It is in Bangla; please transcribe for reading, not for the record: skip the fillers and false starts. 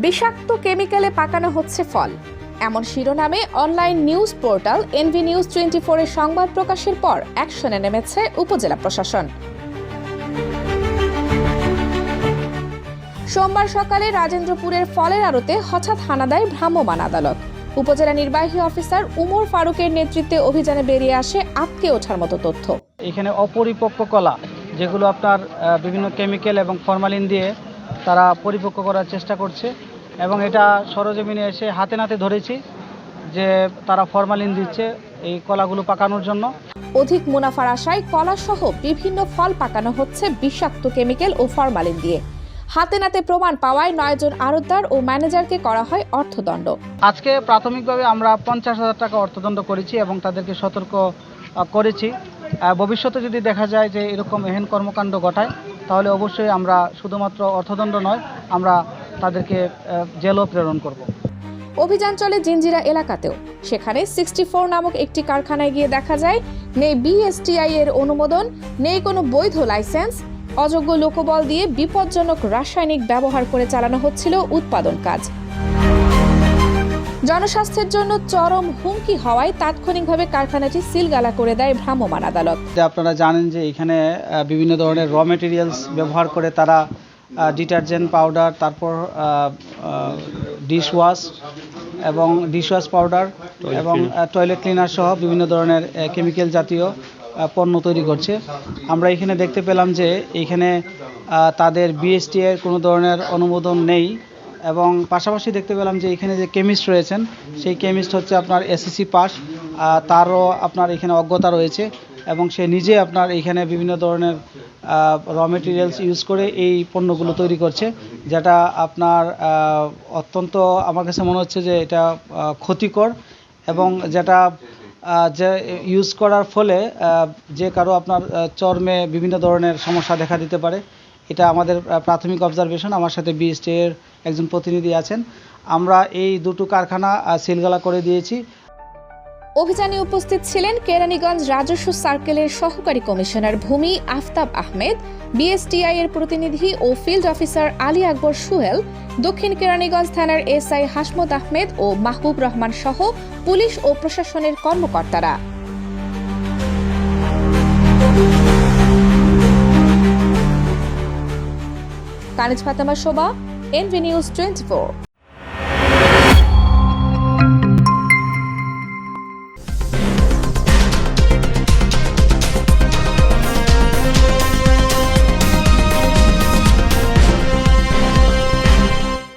বিষাক্ত কেমিক্যালে পাকানো হচ্ছে ফল, এমন শিরোনামে online news portal NV news 24 এর সংবাদ প্রকাশের পর অ্যাকশনে নেমেছে উপজেলা প্রশাসন। সোমবার সকালে রাজেন্দ্রপুরের ফলের আড়তে হঠাৎ হানা দেয় ভ্রাম্যমাণ আদালত। উপজেলা নির্বাহী অফিসার উমর ফারুকের নেতৃত্বে অভিযানে বেরিয়ে আসে আটকে ওঠার মতো তথ্য। এখানে অপরিপক্ক কলা, যেগুলো আপনার বিভিন্ন কেমিক্যাল এবং ফরমালিন দিয়ে তারা পরিপক্ক করার চেষ্টা করছে, এবং এটা সরজমিনে এসে হাতে নাতে ধরেছি যে তারা ফরমালিন দিচ্ছে এই কলাগুলো পাকানোর জন্য। অধিক মুনাফার আশায় কলাসহ বিভিন্ন ফল পাকানো হচ্ছে বিষাক্ত কেমিক্যাল ও ফরমালিন দিয়ে। হাতে নাতে প্রমাণ পাওয়ায় 9 জন আড়তদার ও ম্যানেজারকে করা হয় অর্থদণ্ড। আজকে প্রাথমিকভাবে আমরা 50,000 টাকা অর্থদণ্ড করেছি এবং তাদেরকে সতর্ক করেছি। ভবিষ্যতে যদি দেখা যায় যে এরকম এহেন কর্মকাণ্ড ঘটায়, তাহলে অবশ্যই আমরা শুধুমাত্র অর্থদণ্ড নয়, আমরা তাদেরকে জেলও প্রেরণ করব। অভিযান চলে জিঞ্জিরা এলাকাতেও। সেখানে 64 নামক একটি কারখানায় গিয়ে দেখা যায় নেই বিএসটিআই এর অনুমোদন, নেই কোনো বৈধ লাইসেন্স। অযোগ্য লোকবল দিয়ে বিপজ্জনক রাসায়নিক ব্যবহার করে চালানো হচ্ছিল উৎপাদন কাজ। জনস্বাস্থ্যের জন্য চরম হুমকি হওয়ায় তাৎক্ষণিকভাবে কারখানাটি সিলগালা করে দেয় ভ্রাম্যমাণ আদালত। আপনারা জানেন যে এখানে বিভিন্ন ধরনের র মেটেরিয়ালস ব্যবহার করে তারা ডিটারজেন্ট পাউডার, তারপর ডিশওয়াশ এবং ডিশওয়াশ পাউডার এবং টয়লেট ক্লিনার সহ বিভিন্ন ধরনের কেমিক্যাল জাতীয় পণ্য তৈরি করছে। আমরা এখানে দেখতে পেলাম যে এইখানে তাদের বিএসটিআই এর কোনো ধরনের অনুমোদন নেই, এবং পাশাপাশি দেখতে পেলাম যে এখানে যে কেমিস্ট রয়েছেন সেই কেমিস্ট হচ্ছে আপনার এসএসসি পাস, তারও আপনার এখানে অজ্ঞতা রয়েছে, এবং সে নিজে আপনার এখানে বিভিন্ন ধরনের র মেটেরিয়ালস ইউজ করে এই পণ্যগুলো তৈরি করছে, যেটা আপনার অত্যন্ত আমার কাছে মনে হচ্ছে যে এটা ক্ষতিকর, এবং যেটা যে ইউজ করার ফলে যে কারো আপনার চর্মে বিভিন্ন ধরনের সমস্যা দেখা দিতে পারে। এটা আমাদের প্রাথমিক অবজারভেশন। আমার সাথে বিএসটিআই এর একজন প্রতিনিধি আছেন। আমরা এই দুটো কারখানা সিলগালা করে দিয়েছি। অভিযানে উপস্থিত ছিলেন কেরানীগঞ্জ রাজস্ব সার্কেলের সহকারী কমিশনার ভূমি আফতাব আহমেদ, বিএসটিআই এর প্রতিনিধি ও ফিল্ড অফিসার আলী আকবর সুহেল, দক্ষিণ কেরানীগঞ্জ থানার এসআই হাসমত আহমেদ ও মাহবুব রহমান সহ পুলিশ ও প্রশাসনের কর্মকর্তারা। কানিজ ফাতেমা শোভা, এনভি নিউজ 24।